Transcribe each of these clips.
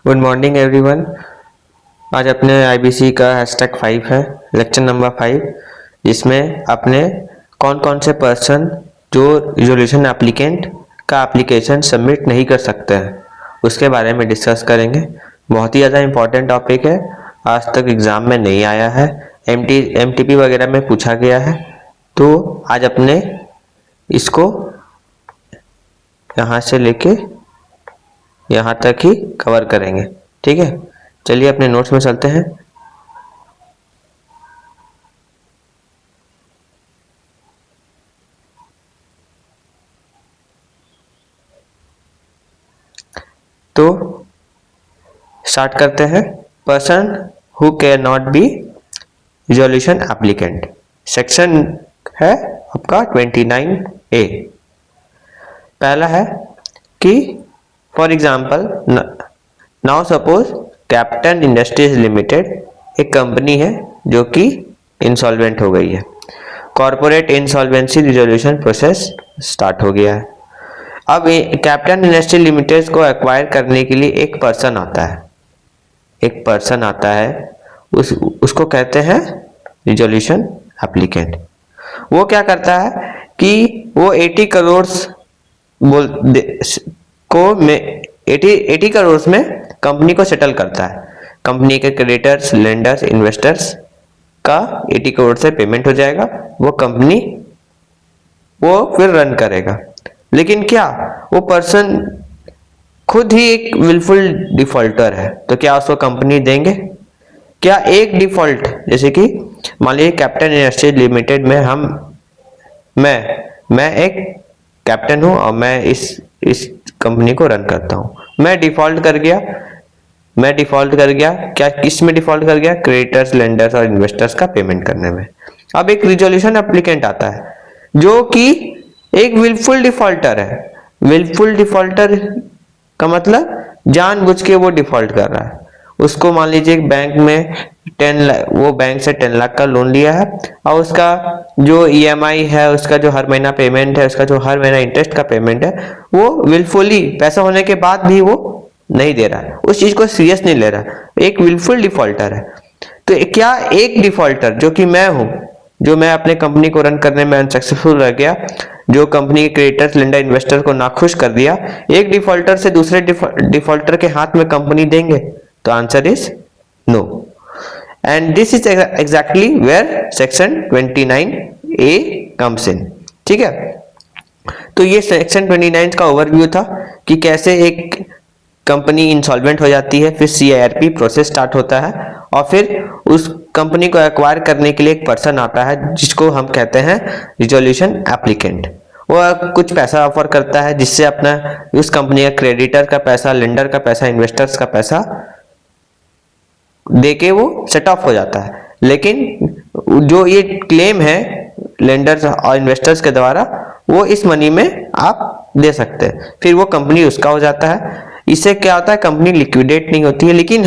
Good morning everyone. आज अपने IBC का #5 है, लेक्चर नंबर 5, जिसमें अपने कौन कौन से पर्सन जो रिजोल्यूशन एप्लीकेंट का एप्लीकेशन सबमिट नहीं कर सकते हैं उसके बारे में डिस्कस करेंगे। बहुत ही ज़्यादा इम्पोर्टेंट टॉपिक है, आज तक एग्ज़ाम में नहीं आया है, एमटीपी वगैरह में पूछा गया है। तो आज अपने इसको यहाँ से लेके यहाँ तक ही कवर करेंगे। ठीक है, चलिए अपने नोट्स में चलते हैं। तो स्टार्ट करते हैं। Person who can not B resolution applicant, section है आपका 29A। पहला है कि for example now suppose captain industries limited एक कंपनी है जो कि इंसॉल्वेंट हो गई है। Corporate insolvency resolution process start हो गया है। अब कैप्टन इंडस्ट्री लिमिटेड को एक्वायर करने के लिए एक पर्सन आता है, उसको कहते हैं रिजोल्यूशन एप्लीकेंट। वो क्या करता है कि वो 80 करोड़ को में 80 करोड़ में कंपनी को सेटल करता है। कंपनी के क्रेडिटर्स, लेंडर्स, इन्वेस्टर्स का 80 करोड़ से पेमेंट हो जाएगा। वो कंपनी वो फिर रन करेगा। लेकिन क्या वो पर्सन खुद ही एक विलफुल डिफॉल्टर है, तो क्या उसको कंपनी देंगे? क्या एक डिफॉल्ट, जैसे कि मान लीजिए कैप्टन इंडस्ट्रीज लिमिटेड में मैं एक कैप्टन हूं और मैं इस कंपनी को रन करता हूं। मैं डिफॉल्ट कर गया। क्या किस में डिफॉल्ट कर गया? क्रेडिटर्स, लेंडर्स और इन्वेस्टर्स का पेमेंट करने में। अब एक रिजोल्यूशन एप्लीकेंट आता है जो कि एक विलफुल डिफॉल्टर है। विलफुल डिफॉल्टर का मतलब जानबूझ के वो डिफॉल्ट कर रहा है। उसको मान लीजिए बैंक में 10 लाख, वो बैंक से 10 लाख का लोन लिया है और उसका जो ईएमआई है, उसका जो हर महीना पेमेंट है, उसका जो हर महीना इंटरेस्ट का पेमेंट है, वो विलफुली पैसा होने के बाद भी वो नहीं दे रहा है, उस चीज को सीरियस नहीं ले रहा, एक विलफुल डिफॉल्टर है। तो क्या एक डिफॉल्टर जो कि मैं हूं, जो मैं अपने कंपनी को रन करने में अनसक्सेसफुल रह गया, जो कंपनी के क्रेडिटर्स, लेंडर, इन्वेस्टर को नाखुश कर दिया, एक डिफॉल्टर से दूसरे डिफॉल्टर के हाथ में कंपनी देंगे? तो answer is no. And this is exactly where section 29A comes in. ठीक है, तो ये सेक्शन 29 का ओवरव्यू था कि कैसे एक कंपनी इंसॉल्वेंट हो जाती है, फिर CIRP प्रोसेस स्टार्ट होता है और फिर उस कंपनी को एक्वायर करने के लिए एक पर्सन आता है जिसको हम कहते हैं रिजोल्यूशन एप्लीकेंट। वो कुछ पैसा ऑफर करता है जिससे अपना उस कंपनी का क्रेडिटर का पैसा, लेंडर का पैसा, इन्वेस्टर्स का पैसा देके वो सेट ऑफ हो जाता है। लेकिन जो ये क्लेम है लेंडर्स और इन्वेस्टर्स के द्वारा, वो इस मनी में आप दे सकते हैं, फिर वो कंपनी उसका हो जाता है। इससे क्या होता है, कंपनी लिक्विडेट नहीं होती है। लेकिन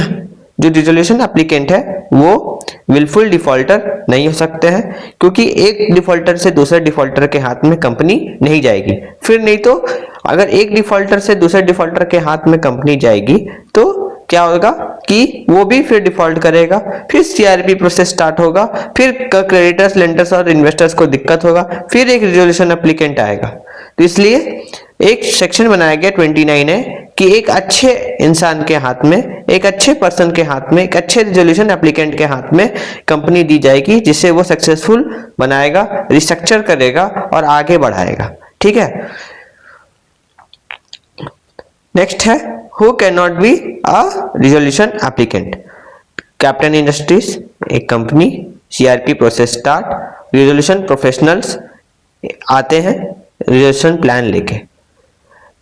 जो रिजोल्यूशन एप्लीकेंट है वो विलफुल डिफॉल्टर नहीं हो सकते हैं, क्योंकि एक डिफॉल्टर से दूसरे डिफॉल्टर के हाथ में कंपनी नहीं जाएगी। फिर नहीं तो अगर एक डिफॉल्टर से दूसरे डिफॉल्टर के हाथ में कंपनी जाएगी तो क्या होगा कि वो भी फिर डिफॉल्ट करेगा, फिर CIRP प्रोसेस स्टार्ट होगा, फिर क्रेडिटर्स, लेंडर्स और इन्वेस्टर्स को दिक्कत होगा, फिर एक रिजोल्यूशन एप्लीकेंट आएगा। तो इसलिए एक सेक्शन बनाया गया 29A कि एक अच्छे इंसान के हाथ में, एक अच्छे पर्सन के हाथ में, एक अच्छे रिजोल्यूशन एप्लीकेंट के हाथ में कंपनी दी जाएगी, जिससे वो सक्सेसफुल बनाएगा, रिस्ट्रक्चर करेगा और आगे बढ़ाएगा। ठीक है, नेक्स्ट है who can not be a resolution applicant. Captain Industries एक कंपनी, CIRP process start, resolution professionals आते हैं रिजोल्यूशन प्लान लेके,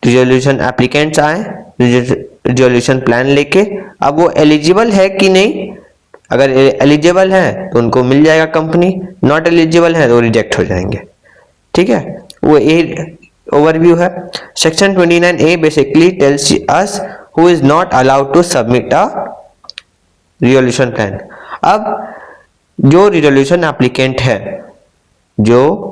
रिजोल्यूशन एप्लीकेंट्स आए रिजोल्यूशन प्लान लेके। अब वो एलिजिबल है कि नहीं, अगर एलिजिबल है तो उनको मिल जाएगा कंपनी, नॉट एलिजिबल है तो रिजेक्ट हो जाएंगे। ठीक है, वो ये ओवरव्यू है। Section 29A basically tells us who is not allowed to submit a resolution plan. अब जो रिजोल्यूशन एप्लीकेंट है, जो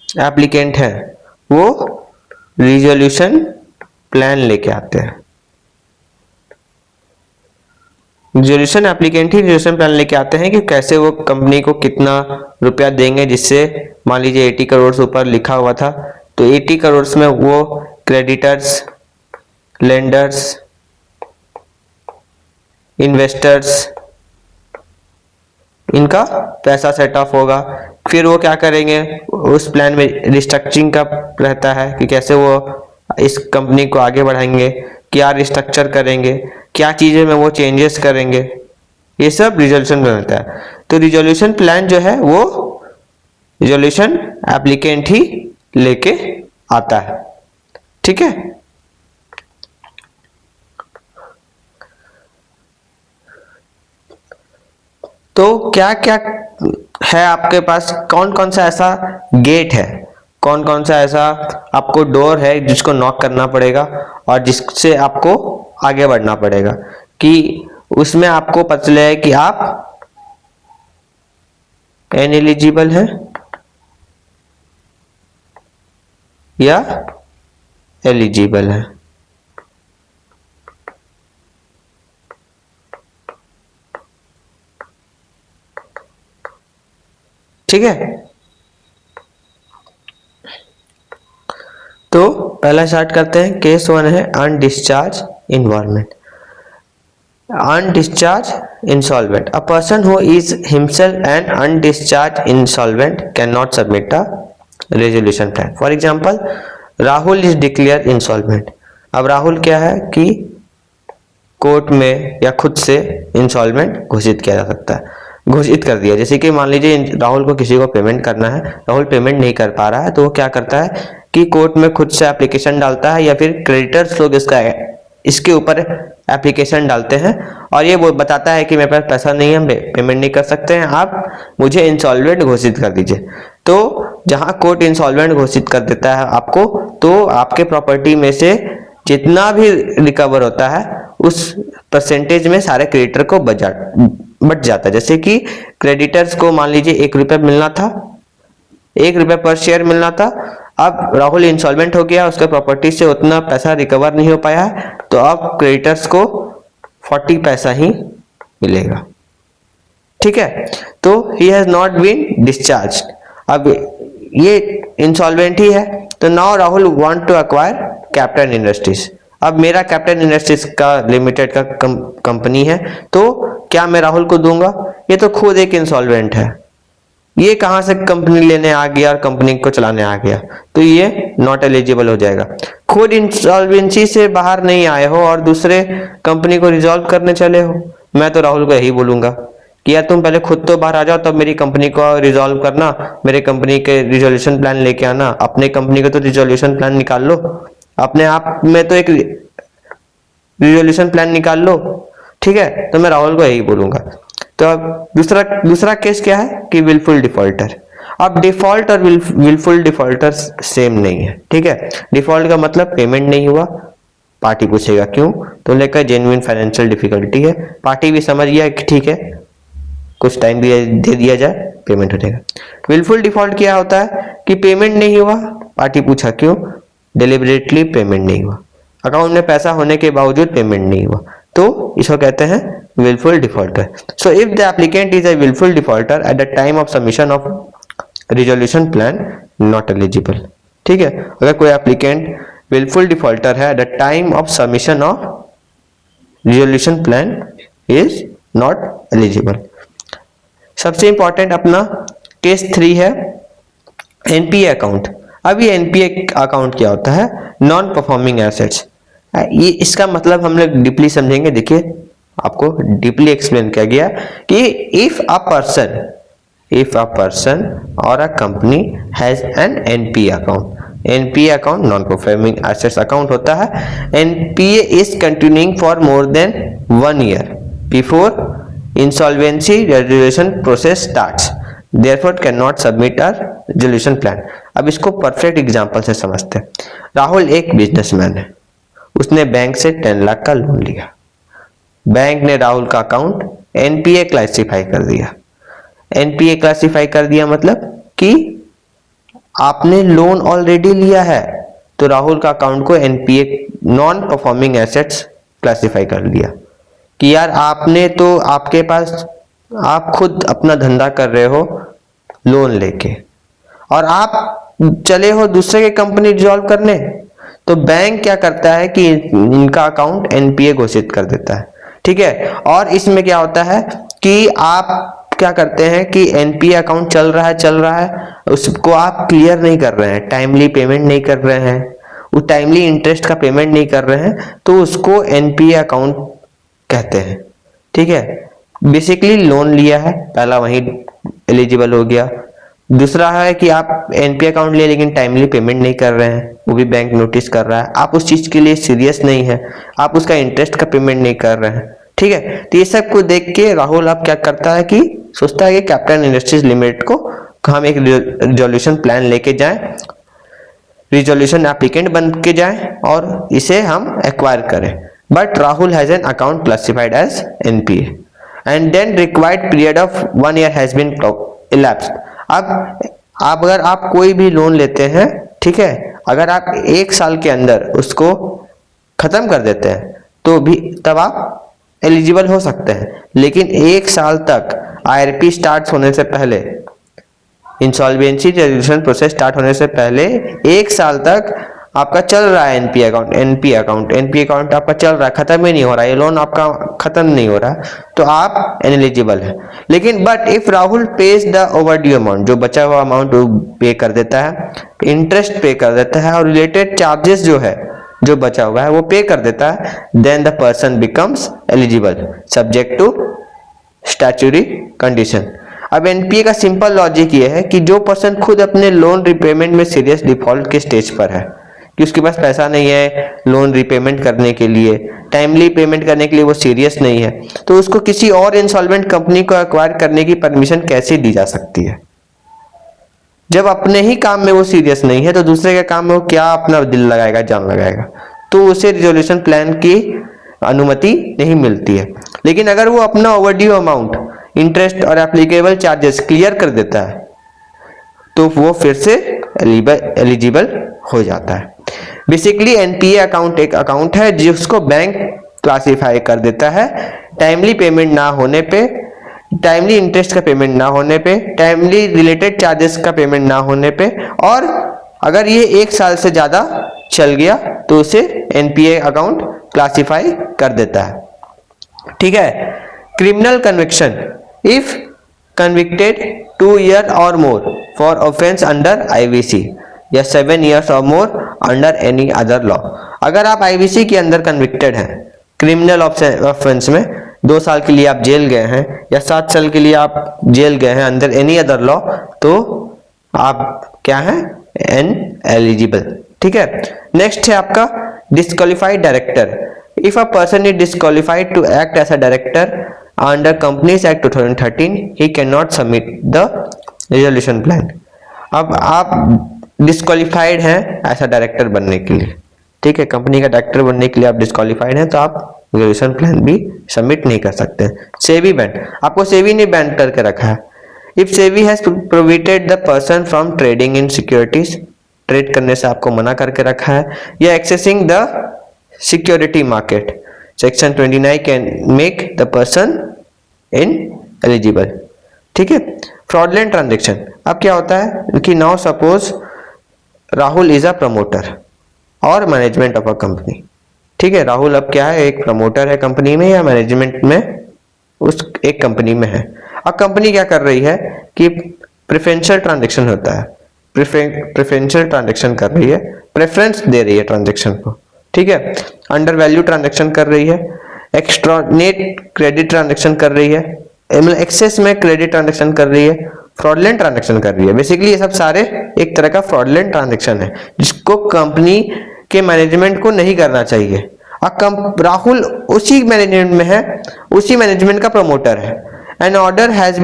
एप्लीकेंट है वो रिजोल्यूशन प्लान लेके आते हैं। रिजोल्यूशन एप्लीकेंट ही रिजोल्यूशन प्लान लेके आते हैं कि कैसे वो कंपनी को कितना रुपया देंगे, जिससे मान लीजिए 80 करोड़ से ऊपर लिखा हुआ था तो 80 करोड़ में वो क्रेडिटर्स, लेंडर्स, इन्वेस्टर्स, इनका पैसा सेट ऑफ होगा। फिर वो क्या करेंगे, उस प्लान में रिस्ट्रक्चरिंग का रहता है कि कैसे वो इस कंपनी को आगे बढ़ाएंगे, क्या रिस्ट्रक्चर करेंगे, क्या चीजें में वो चेंजेस करेंगे, ये सब रिजोल्यूशन में होता है। तो रिजोल्यूशन प्लान जो है वो रिजोल्यूशन एप्लीकेंट ही लेके आता है। ठीक है, तो क्या क्या है आपके पास, कौन कौन सा ऐसा गेट है, कौन कौन सा ऐसा आपको डोर है जिसको नॉक करना पड़ेगा और जिससे आपको आगे बढ़ना पड़ेगा, कि उसमें आपको पता चले कि आप इनएलिजिबल हैं या एलिजिबल है। ठीक है, तो पहला स्टार्ट करते हैं। केस 1 है undischarged involvement. Undischarged insolvent, a person who is himself an undischarged insolvent can not submit a resolution plan. For example, Rahul is declare insolvent. अब राहुल क्या है कि कोर्ट में या खुद से इंसॉल्वेंट घोषित किया जा सकता है, घोषित कर दिया। जैसे कि मान लीजिए राहुल को किसी को पेमेंट करना है, राहुल पेमेंट नहीं कर पा रहा है, तो वो क्या करता है कि कोर्ट में खुद से एप्लीकेशन डालता है, या फिर क्रेडिटर्स लोग इसके ऊपर एप्लीकेशन डालते हैं और ये वो बताता है कि मेरे पास पैसा नहीं है, हम पेमेंट नहीं कर सकते हैं, आप मुझे इंसॉल्वेंट घोषित कर दीजिए। तो जहां कोर्ट इंसॉल्वेंट घोषित कर देता है आपको, तो आपके प्रॉपर्टी में से जितना भी रिकवर होता है उस परसेंटेज में सारे क्रेडिटर को बच जाता है। जैसे कि क्रेडिटर्स को मान लीजिए 1 रुपया मिलना था, 1 रुपया पर शेयर मिलना था, अब राहुल इंसॉल्वेंट हो गया, उसके प्रॉपर्टी से उतना पैसा रिकवर नहीं हो पाया है, तो अब क्रेडिटर्स को 40 पैसा ही मिलेगा। ठीक है, तो he has not been discharge, अब ये इंसॉल्वेंट ही है। तो now Rahul want to acquire Captain Industries. अब मेरा कैप्टन इंडस्ट्रीज का लिमिटेड का कंपनी है, तो क्या मैं राहुल को दूंगा? ये तो खुद एक इंसॉल्वेंट है, ये कहां से कंपनी लेने आ गया और कंपनी को चलाने आ गया, तो ये नॉट एलिजिबल हो जाएगा। खुद इंसॉल्वेंसी से बाहर नहीं आए हो और दूसरे कंपनी को रिजॉल्व करने चले हो, मैं तो राहुल को यही बोलूंगा कि यार तुम पहले खुद तो बाहर आ जाओ, तब मेरी कंपनी को रिजॉल्व करना, मेरे कंपनी के रिजोल्यूशन प्लान लेके आना, अपने कंपनी का तो रिजोल्यूशन प्लान निकाल लो, अपने आप में तो एक रिजोल्यूशन प्लान निकाल लो। ठीक है, तो मैं राहुल को यही बोलूंगा। तो अब दूसरा केस क्या है कि विलफुल डिफॉल्टर। अब डिफॉल्ट और विलफुल डिफॉल्टर सेम नहीं है। ठीक है, डिफॉल्ट का मतलब पेमेंट नहीं हुआ, पार्टी पूछेगा क्यों, तो लेकर जेन्युइन फाइनेंशियल डिफिकल्टी है, पार्टी भी समझ गया कि ठीक है कुछ टाइम दे दिया जाए, पेमेंट हो जाएगा। विलफुल डिफॉल्ट क्या होता है कि पेमेंट नहीं हुआ, पार्टी पूछा क्यों, डिलिबरेटली पेमेंट नहीं हुआ, अकाउंट में पैसा होने के बावजूद पेमेंट नहीं हुआ, तो इसको कहते हैं willful defaulter. So if the applicant is a willful defaulter at the time of submission of resolution plan, not eligible. ठीक है, अगर कोई एप्लीकेंट willful defaulter है at the time of submission of resolution plan is not eligible. सबसे important अपना case 3 है NPA account. अब ये एनपीए अकाउंट क्या होता है? Non performing assets. ये इसका मतलब हम लोग डीपली समझेंगे। देखिए आपको डीपली एक्सप्लेन किया गया कि इफ अ पर्सन और a company has an NPA account. NPA account non performing assets account होता है। NPA is continuing for more than 1 year before insolvency resolution process starts, therefore can not submit a resolution plan. अब इसको perfect example से समझते हैं। राहुल एक businessman है, उसने बैंक से 10 लाख का लोन लिया, बैंक ने राहुल का अकाउंट एनपीए क्लासिफाई कर दिया। एनपीए क्लासिफाई कर दिया मतलब कि आपने लोन ऑलरेडी लिया है तो राहुल का अकाउंट को NPA non performing assets classify कर लिया कि यार आपने तो आपके पास आप खुद अपना धंधा कर रहे हो लोन लेके और आप चले हो दूसरे की कंपनी डिसॉल्व करने, तो बैंक क्या करता है कि इनका अकाउंट एनपीए घोषित कर देता है। ठीक है, और इसमें क्या होता है कि आप क्या करते हैं कि एनपीए अकाउंट चल रहा है उसको आप क्लियर नहीं कर रहे हैं, टाइमली पेमेंट नहीं कर रहे हैं, वो टाइमली इंटरेस्ट का पेमेंट नहीं कर रहे हैं, तो उसको एनपीए अकाउंट कहते हैं। ठीक है, बेसिकली लोन लिया है, पहला वही एलिजिबल हो गया। दूसरा है कि आप एनपीए अकाउंट लिए लेकिन टाइमली पेमेंट नहीं कर रहे हैं, वो भी बैंक नोटिस कर रहा है, आप उस चीज के लिए सीरियस नहीं है, आप उसका इंटरेस्ट का पेमेंट नहीं कर रहे हैं। ठीक है, तो ये सब को देख के राहुल अब क्या करता है कि सोचता है कि कैपिटल इंडस्ट्रीज लिमिटेड को हम एक रिजोल्यूशन प्लान लेके जाएं, रिजोल्यूशन एप्लीकेंट बन के जाएं और इसे हम एक्वायर करें। But Rahul has an account classified as NPA and then required period of 1 year has been elapsed। अब अगर आप कोई भी लोन लेते हैं, ठीक है, अगर आप 1 साल के अंदर उसको खत्म कर देते हैं तो भी तब आप एलिजिबल हो सकते हैं, लेकिन 1 साल तक आईआरपी स्टार्ट होने से पहले, इंसॉल्वेंसी रेजोल्यूशन प्रोसेस स्टार्ट होने से पहले 1 साल तक आपका चल रहा है एनपीए अकाउंट आपका चल रहा है, खत्म ही नहीं हो रहा है, ये लोन आपका खत्म नहीं हो रहा, तो आप एलिजिबल है। लेकिन but if Rahul page the overdue amount, जो बचा हुआ अमाउंट वो पे कर देता है, इंटरेस्ट पे कर देता है और रिलेटेड चार्जेस जो है जो बचा हुआ है वो पे कर देता है, then the person becomes eligible subject to statutory condition. अब एनपीए का सिंपल लॉजिक ये है कि जो पर्सन खुद अपने लोन रिपेमेंट में सीरियस डिफॉल्ट के स्टेज पर है, कि उसके पास पैसा नहीं है लोन रिपेमेंट करने के लिए, टाइमली पेमेंट करने के लिए वो सीरियस नहीं है, तो उसको किसी और इंसॉल्वेंट कंपनी को एक्वायर करने की परमिशन कैसे दी जा सकती है? जब अपने ही काम में वो सीरियस नहीं है तो दूसरे के काम में वो क्या अपना दिल लगाएगा, जान लगाएगा, तो उसे रिजोल्यूशन प्लान की अनुमति नहीं मिलती है। लेकिन अगर वो अपना ओवरड्यू अमाउंट, इंटरेस्ट और एप्लीकेबल चार्जेस क्लियर कर देता है तो वो फिर से एलिजिबल हो जाता है। बेसिकली एनपीए अकाउंट एक अकाउंट है जिसको बैंक क्लासिफाई कर देता है टाइमली पेमेंट ना होने पे, टाइमली इंटरेस्ट का पेमेंट ना होने पे, टाइमली रिलेटेड चार्जेस का पेमेंट ना होने पे, और अगर ये 1 साल से ज्यादा चल गया तो उसे एनपीए अकाउंट क्लासिफाई कर देता है। ठीक है, criminal conviction if convicted 2 year और more for offence under IVC या 7 years और more under any other law. अगर आप आईवीसी के अंदर कन्विक्टेड हैं क्रिमिनल ऑफेंस में, 2 साल के लिए आप जेल गए हैं या 7 साल के लिए आप जेल गए हैं अंदर एनी अदर लॉ, तो आप क्या हैं, एन एलिजिबल। ठीक है, नेक्स्ट है आपका disqualified director. If a person is disqualified to act as a director under Companies Act 2013 he can not submit the resolution plan. अब आप डिस्क्वालिफाइड हैं ऐसा डायरेक्टर बनने के लिए, ठीक है, कंपनी का डायरेक्टर बनने के लिए आप डिस्क्वालिफाइड हैं तो आप रिजोल्यूशन प्लान भी सबमिट नहीं कर सकते। सेबी बैन, आपको सेबी ने बैन करके रखा है। If SEBI has prohibited the person from trading in securities, trade करने से आपको मना करके रखा है, या accessing the security market, section 29 can make the person in eligible. ठीक है, फ्रॉडलेंट ट्रांजेक्शन, अब क्या होता है कि now suppose Rahul is a promoter और मैनेजमेंट ऑफ अ कंपनी। ठीक है, राहुल अब क्या है, एक प्रमोटर है कंपनी में या मैनेजमेंट में उस एक कंपनी में है। अब कंपनी क्या कर रही है कि प्रेफरेंशियल ट्रांजैक्शन होता है, प्रेफरेंशियल ट्रांजैक्शन कर रही है, प्रेफरेंस दे रही है ट्रांजैक्शन को। ठीक है, अंडर वैल्यू ट्रांजैक्शन कर रही है, एक्स्ट्रा नेट क्रेडिट ट्रांजैक्शन कर रही है, मतलब एक्सेस में क्रेडिट ट्रांजैक्शन कर रही है, फ्रॉडलेंट ट्रांजैक्शन कर रही है। बेसिकली ये सब सारे एक तरह का फ्रॉडलेंट ट्रांजैक्शन है जिसको कंपनी के मैनेजमेंट को नहीं करना चाहिए। अब राहुल उसी मैनेजमेंट में है, उसी मैनेजमेंट का प्रमोटर है। An order has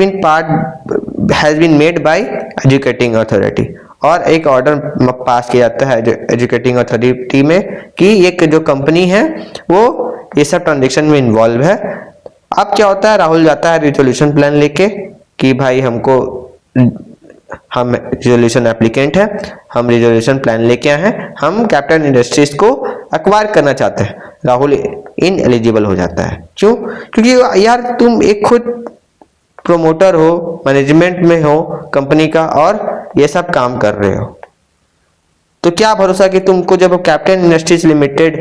been made by adjudicating authority, और एक ऑर्डर पास किया जाता है एजुकेटिंग अथॉरिटी में कि एक जो कंपनी है वो ये सब ट्रांजैक्शन में इन्वॉल्व है। अब क्या होता है, राहुल जाता है रिजोल्यूशन प्लान लेके कि भाई हमको हम रिजोल्यूशन एप्लीकेंट है, हम रिजोल्यूशन प्लान लेके आए हैं, हम कैप्टन इंडस्ट्रीज को एक्वायर करना चाहते हैं। राहुल इन एलिजिबल हो जाता है। क्यों? क्योंकि यार तुम एक खुद प्रोमोटर हो, मैनेजमेंट में हो कंपनी का और ये सब काम कर रहे हो, तो क्या भरोसा कि तुमको जब कैप्टन इंडस्ट्रीज लिमिटेड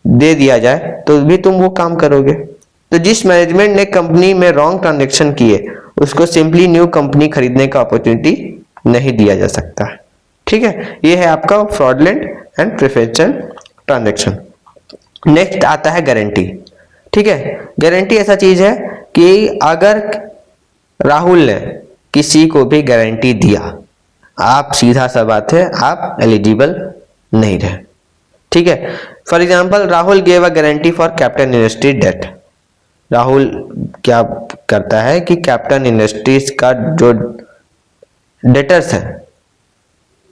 दे दिया जाए तो भी तुम वो काम करोगे। तो जिस मैनेजमेंट ने कंपनी में रॉन्ग ट्रांजैक्शन किए उसको सिंपली न्यू कंपनी खरीदने का अपॉर्चुनिटी नहीं दिया जा सकता। ठीक है, ये है आपका fraudulent and preferential transaction. Next आता है गारंटी। ठीक है, गारंटी ऐसा चीज है कि अगर राहुल ने किसी को भी गारंटी दिया, आप सीधा सा बात है आप एलिजिबल नहीं रहे। ठीक है, for example Rahul gave a guarantee for Captain Industries debt. राहुल क्या करता है कि कैप्टन इंडस्ट्रीज का जो डेटर्स है,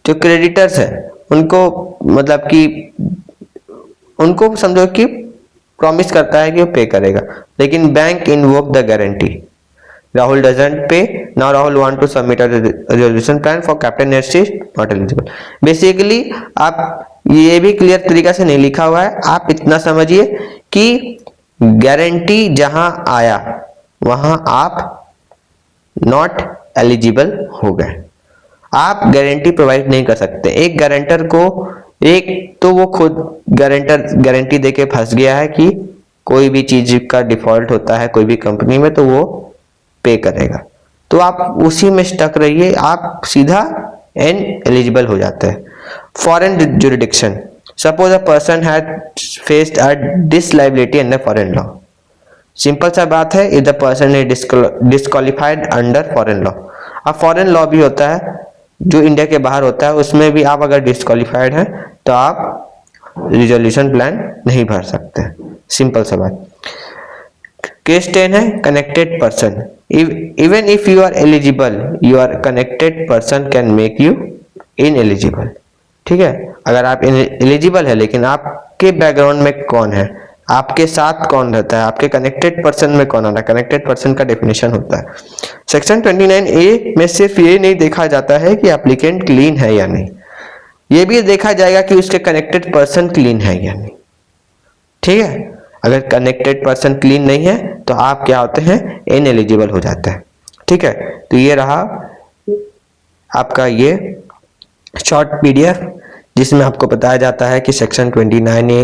जो क्रेडिटर्स है, उनको मतलब कि उनको समझो कि प्रॉमिस करता है कि वो पे करेगा, लेकिन bank invoke the guarantee. Rahul doesn't pay, now Rahul want to submit a resolution plan for Captain Industries, not eligible. Basically आप ये भी क्लियर तरीका से नहीं लिखा हुआ है, आप इतना समझिए कि गारंटी जहां आया वहां आप नॉट एलिजिबल हो गए, आप गारंटी प्रोवाइड नहीं कर सकते। एक गारंटर को, एक तो वो खुद गारंटर गारंटी देके फंस गया है कि कोई भी चीज का डिफॉल्ट होता है कोई भी कंपनी में तो वो पे करेगा, तो आप उसी में स्टक रहिए, आप सीधा एन एलिजिबल हो जाते हैं। Foreign jurisdiction, suppose a person had faced a disability under foreign law. Simple सा बात है, if the person is disqualified under foreign law. अब फॉरेन लॉ भी होता है जो इंडिया के बाहर होता है, उसमें भी आप अगर डिस्क्वालिफाइड हैं तो आप रिजोल्यूशन प्लान नहीं भर सकते। सिंपल सा बात। केस 10 है connected person. Even if you are eligible, your connected person can make you ineligible. ठीक है, अगर आप एलिजिबल है लेकिन आपके बैकग्राउंड में कौन है, आपके साथ कौन रहता है, आपके कनेक्टेड पर्सन में कौन आ रहा है, कनेक्टेड पर्सन का डेफिनेशन होता है। सेक्शन 29A में सिर्फ ये नहीं देखा जाता है कि एप्लीकेंट क्लीन है या नहीं, ये भी देखा जाएगा कि उसके कनेक्टेड पर्सन क्लीन है या नहीं। ठीक है, अगर कनेक्टेड पर्सन क्लीन नहीं है तो आप क्या होते हैं, इनएलिजिबल हो जाते हैं। ठीक है, तो ये रहा आपका ये शॉर्ट पीडीएफ जिसमें आपको बताया जाता है कि section 29A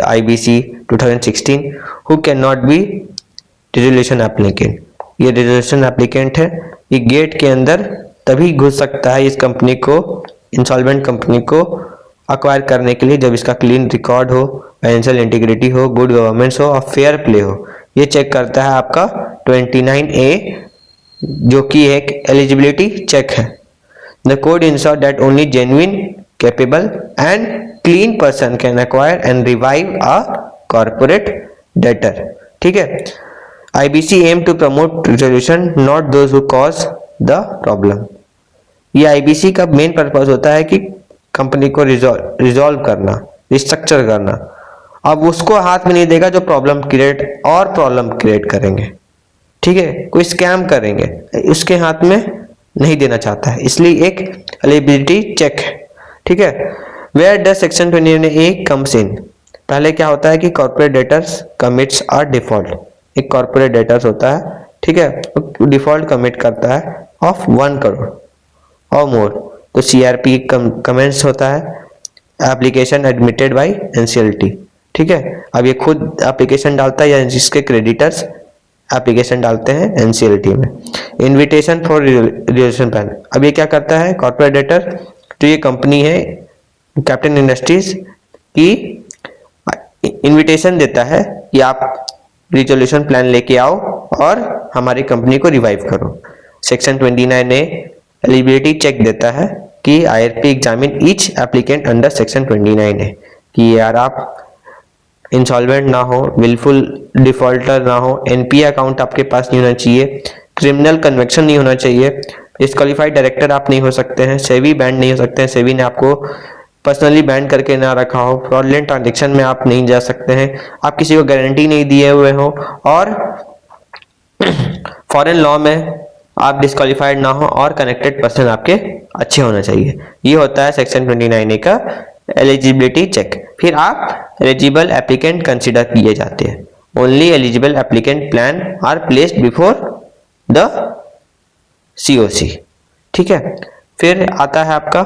IBC 2016 who can not B resolution applicant. ये रिजोल्यूशन एप्लीकेंट है, ये गेट के अंदर तभी घुस सकता है इस कंपनी को, इंसॉल्वेंट कंपनी को अक्वायर करने के लिए जब इसका क्लीन रिकॉर्ड हो, फाइनेंशियल इंटीग्रिटी हो, गुड गवर्नेंस हो और फेयर प्ले हो। ये चेक करता है आपका 29A, जो कि एक एलिजिबिलिटी चेक है। The code ensure that only genuine, capable and clean person can acquire and revive a corporate debtor. ठीक है, IBC aim to promote resolution, not those who cause the problem. ये IBC का main purpose होता है कि company को resolve करना, restructure करना। अब उसको हाथ में नहीं देगा जो प्रॉब्लम क्रिएट करेंगे। ठीक है, कोई स्कैम करेंगे उसके हाथ में नहीं देना चाहता है, इसलिए एक एलिजिबिलिटी चेक है। ठीक है, where does section 29A comes in. पहले क्या होता है कि corporate debtors commits a default. एक कॉर्पोरेट डेटर्स होता है, ठीक है, डिफॉल्ट कमिट करता है ऑफ 1 करोड़ और मोर, तो CRP कमेंट्स होता है, एप्लीकेशन एडमिटेड बाय NCLT। ठीक है, अब ये खुद एप्लीकेशन डालता है या जिसके क्रेडिटर्स एप्लीकेशन डालते हैं NCLT में। इनविटेशन फॉर रिजोल्यूशन प्लान, अब ये क्या करता है कॉर्पोरेट डेटर, तो ये कंपनी है कैप्टन इंडस्ट्रीज की, इनविटेशन देता है कि आप रिजोल्यूशन प्लान लेके आओ और हमारी कंपनी को रिवाइव करो। सेक्शन 29A एलिजिबिलिटी चेक देता है कि IRP examine each applicant under section 29A, कि यार आप इंसॉल्वेंट ना हो, विलफुल डिफॉल्टर ना हो, NPA अकाउंट आपके पास नहीं होना चाहिए, क्रिमिनल कन्विक्शन नहीं होना चाहिए, डिस्क्वालिफाइड डायरेक्टर आप नहीं हो सकते हैं, सेवी बैंड नहीं हो सकते हैं, सेवी ने आपको पर्सनली बैंड करके ना रखा हो, फ्रॉडलेंट ट्रांजैक्शन में आप नहीं जा सकते हैं, आप किसी को गारंटी नहीं दिए हुए हो, और फॉरेन लॉ में आप डिस्क्वालीफाइड ना हो और कनेक्टेड पर्सन आपके अच्छे होना चाहिए। ये होता है सेक्शन 29A का एलिजिबिलिटी चेक। फिर आप एलिजिबल एप्लीकेंट कंसिडर किए जाते हैं। Only eligible applicant plan are placed before the COC। ठीक है, फिर आता है आपका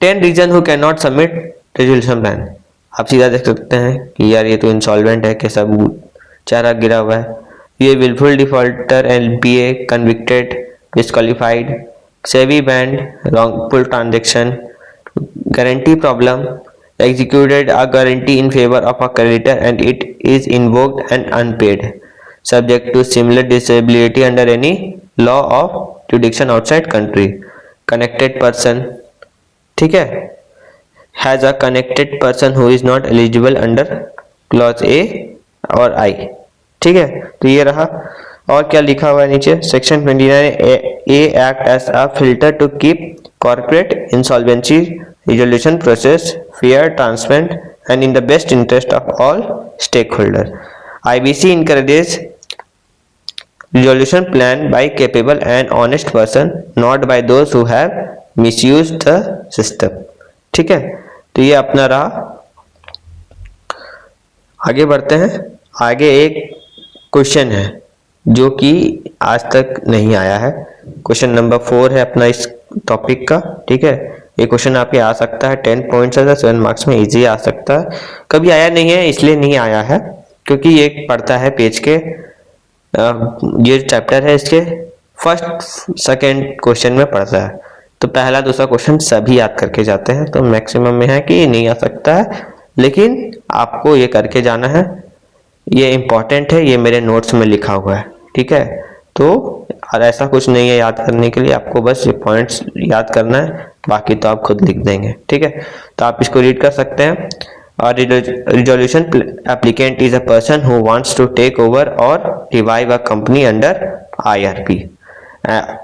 10 reason who can not submit resolution plan. आप सीधा देख सकते हैं कि यार ये तो इंसॉल्वेंट है, कि सब चारा गिरा हुआ है, ये wilful defaulter, LPA, convicted, disqualified, SEBI banned, wrongful transaction, guarantee problem, executed a guarantee in favor of a creditor and it is invoked and unpaid, subject to similar disability under any law of jurisdiction outside country, connected person, ठीक है, has a connected person who is not eligible under clause A और I। ठीक है, तो ये रहा। और क्या लिखा हुआ है नीचे, section 29A act as a filter to keep corporate insolvency resolution process fair, transparent and in the best interest of all stakeholders. IBC encourages resolution plan by capable and honest person, not by those who have misused the system। ठीक है, तो ये अपना रहा। आगे बढ़ते हैं। आगे एक क्वेश्चन है जो कि आज तक नहीं आया है। क्वेश्चन नंबर 4 है अपना इस टॉपिक का। ठीक है, ये क्वेश्चन आपके आ सकता है 10 पॉइंट्स है, 7 मार्क्स में इजी आ सकता है। कभी आया नहीं है इसलिए नहीं आया है क्योंकि ये पढ़ता है पेज के ये चैप्टर है इसके फर्स्ट सेकंड क्वेश्चन में पढ़ता है, तो पहला दूसरा क्वेश्चन सभी याद करके जाते हैं, तो मैक्सिमम में है कि नहीं आ सकता है, लेकिन आपको ये करके जाना है। ये इम्पोर्टेंट है, ये मेरे नोट्स में लिखा हुआ है। ठीक है, तो और ऐसा कुछ नहीं है याद करने के लिए, आपको बस ये पॉइंट्स याद करना है, बाकी तो आप खुद लिख देंगे। ठीक है, तो आप इसको रीड कर सकते हैं। और resolution applicant is a person who wants to take over or revive a company under IRP।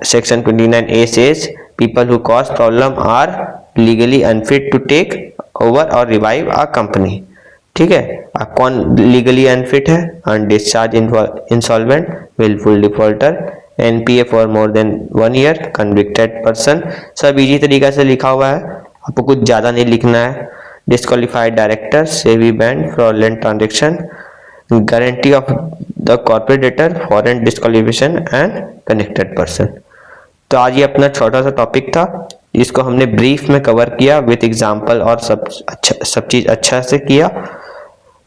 Section 29A says people who cause problem are legally unfit to take over or revive a company। ठीक है, आप कौन legally unfit है? Undischarged insolvent, wilful defaulter, NPA for more than 1 year, convicted person. सब easy तरीका से लिखा हुआ है, आपको कुछ ज़्यादा नहीं लिखना है। डिस्क्वालिफाइड डायरेक्टर, सेवी band, fraudulent transaction, guarantee of the corporate debtor, foreign disqualification and connected person. तो आज ये अपना छोटा सा टॉपिक था, इसको हमने ब्रीफ में कवर किया विथ एग्जाम्पल और सब चीज़ अच्छा से किया।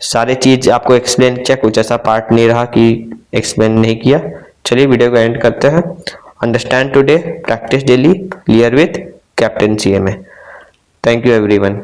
सारे चीज़ आपको एक्सप्लेन किया, कुछ ऐसा पार्ट नहीं रहा कि एक्सप्लेन नहीं किया। चलिए वीडियो को एंड करते हैं। Understand today, practice daily, clear with captain CMA। Thank you everyone.